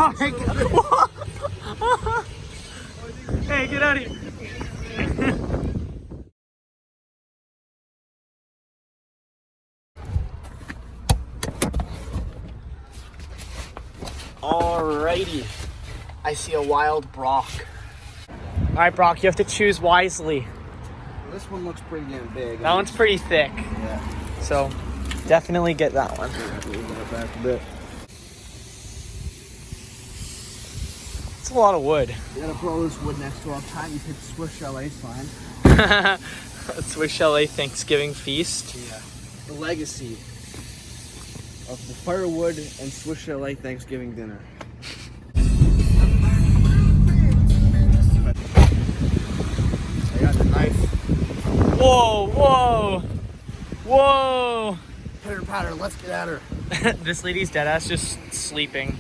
Oh my God. Hey, get out of here. Alrighty. I see a wild Brock. Alright, Brock, you have to choose wisely. Well, this one looks pretty damn big. That one's pretty thick. Yeah. So, definitely get that one. Move that back a bit. It's a lot of wood. You gotta put all this wood next to our tiny pit Swiss Chalet sign. Swiss Chalet Thanksgiving feast. Yeah. The legacy of the firewood and Swiss Chalet Thanksgiving dinner. I got the knife. Whoa, whoa, whoa. Pitter patter, let's get at her. This lady's deadass just sleeping.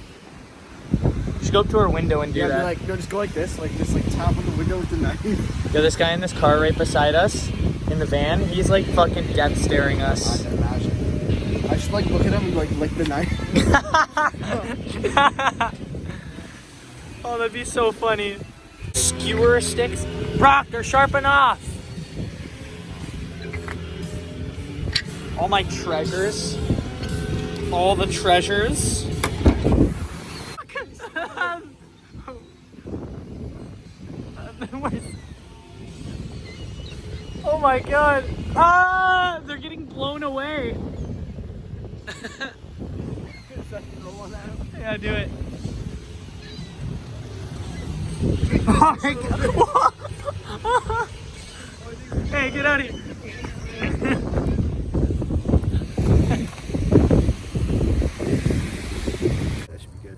You should go up to her window and do that. Like, just go like this, just tap on the window with the knife. Yo, this guy in this car right beside us, in the van, he's like fucking death staring us. I can imagine. I just like look at him and like lick the knife. Oh, that'd be so funny. Skewer sticks? Brock, they're sharp enough. All my treasures. All the treasures. Oh my God. Ah, they're getting blown away. Yeah, do it. Oh my God. Hey, get out of here. That should be good.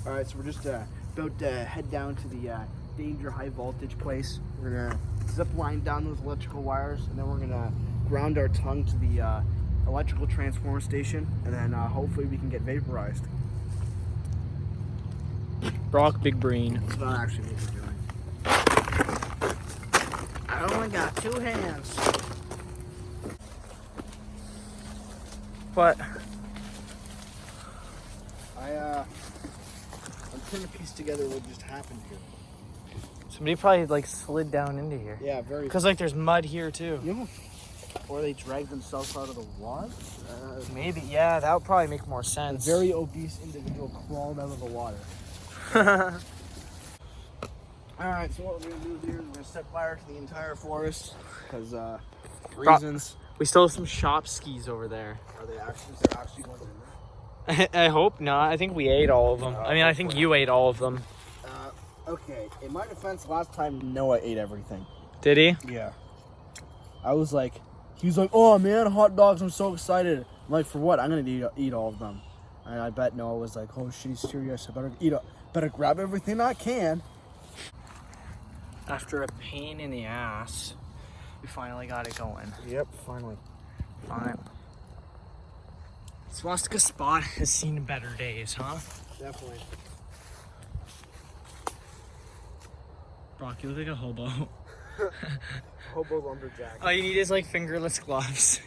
Alright, so we're just about to head down to the danger high voltage place. We're gonna zip line down those electrical wires, and then we're gonna ground our tongue to the electrical transformer station, and then hopefully we can get vaporized. Brock, big brain. That's not actually what we're doing. I only got 2 hands. What? I'm trying to piece together what just happened here. Somebody probably like slid down into here. Yeah, very. Because like there's mud here too. Yeah. Or they dragged themselves out of the water. Maybe, yeah, that would probably make more A sense. very obese individual crawled out of the water. Alright, so what we're going to do here is we're going to set fire to the entire forest. Because, reasons. We still have some shop skis over there. Are they actually, is there actually ones in there? I hope not. I think we ate all of them. I mean, I think you ate all of them. Okay, in my defense, last time Noah ate everything. Did he? Yeah. I was like, he was like, oh man, hot dogs, I'm so excited. I'm like, for what? I'm going to eat all of them. And I bet Noah was like, oh shit, he's serious. I better grab everything I can. After a pain in the ass, we finally got it going. Yep, finally. Fine. Swastika Spot has seen better days, huh? Definitely. Brock, you look like a hobo. Hobo lumberjack. All you need is like fingerless gloves.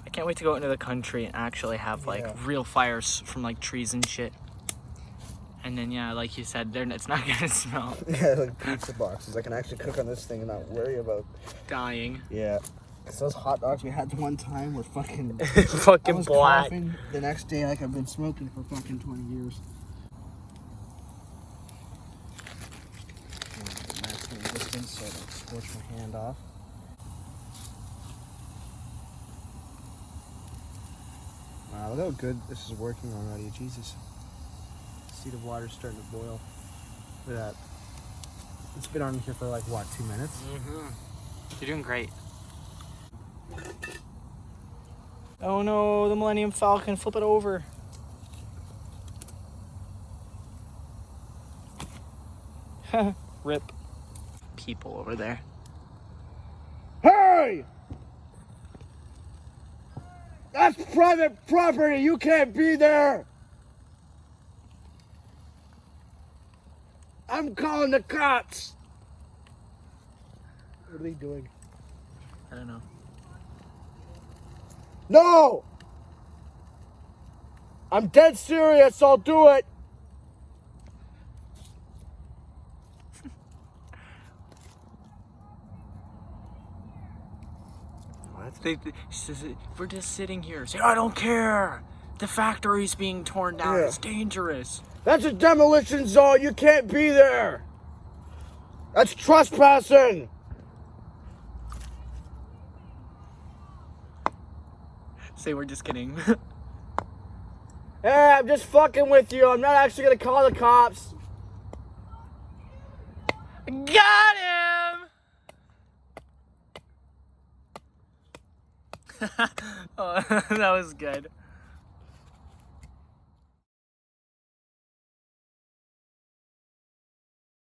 I can't wait to go out into the country and actually have like real fires from like trees and shit. And then yeah, like you said, it's not gonna smell. Yeah, like pizza boxes. I can actually cook on this thing and not worry about Dying. Yeah. Cause those hot dogs we had the one time were fucking fucking I was black. Coughing the next day like I've been smoking for fucking 20 years. Maximum distance so I don't scorch my hand off. Wow, look how good this is working already. Jesus. See the water's starting to boil. Look at that. It's been on here for like what, 2 minutes? Mm-hmm. You're doing great. Oh no, the Millennium Falcon, flip it over. Rip. People over there. Hey! That's private property. You can't be there. I'm calling the cops. What are they doing? I don't know. No! I'm dead serious. I'll do it. She says, we're just sitting here. Say, I don't care. The factory's being torn down. Yeah. It's dangerous. That's a demolition zone. You can't be there. That's trespassing. Say, we're just kidding. Hey, I'm just fucking with you. I'm not actually gonna call the cops. Got him! Oh, that was good.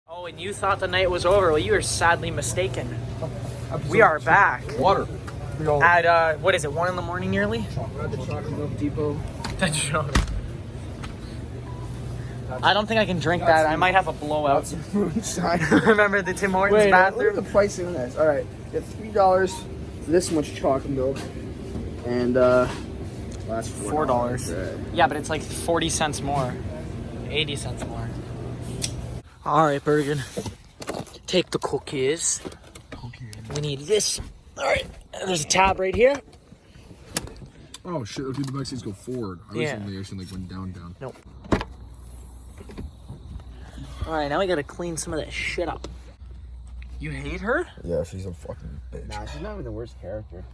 Oh, and you thought the night was over. Well, you were sadly mistaken. We are back. Water. At, what is it, 1 in the morning nearly? We're at the Chocolate Milk Depot. I don't think I can drink that. I might have a blowout. That's moonshine. Remember the Tim Hortons Wait, bathroom? look at the pricing on this. All right, you have $3 for this much chocolate milk, and that's $4. Right. Yeah, but it's like 40 cents more. 80 cents more. All right, Bergen. Take the cookies. We need this. All right, there's a tab right here. Oh shit! Okay, the back seats go forward. I was Yeah. thinking they actually like went down. Nope. All right, now we gotta clean some of that shit up. You hate her? Yeah, she's a fucking bitch. Nah, she's not even the worst character.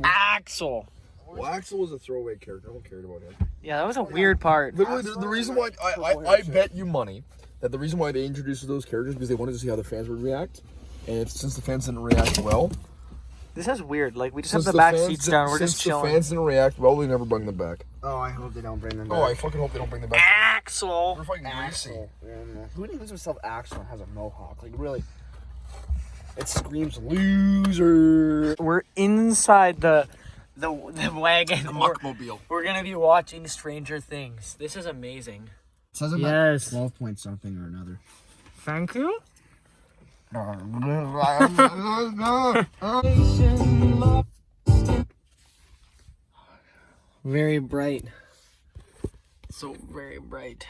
Axel. Well, Axel was a throwaway character. No one cared about him. Yeah, that was a weird part. Literally, the reason why I bet you money that the reason why they introduced those characters because they wanted to see how the fans would react, and since the fans didn't react well, This is weird. Like, we just since have the back fans seats did- down. We're since just the chilling. fans didn't react well, they never bring them back. Oh, I hope they don't bring them back. Oh, I fucking hope they don't bring them back. Axel. We're fucking greasy. Axel. Yeah, no. Who names himself Axel and has a mohawk? Like, really? It screams loser. We're inside the wagon. The muckmobile. We're gonna be watching Stranger Things. This is amazing. It says about Yes. 12 point something or another. Thank you. Very bright. So very bright.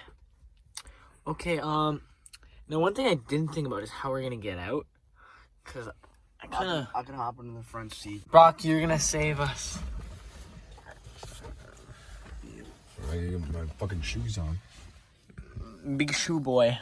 Okay, now one thing I didn't think about is how we're gonna get out. Cause I kinda... I can hop into the front seat. Brock, you're gonna save us. I get my fucking shoes on. Big shoe boy.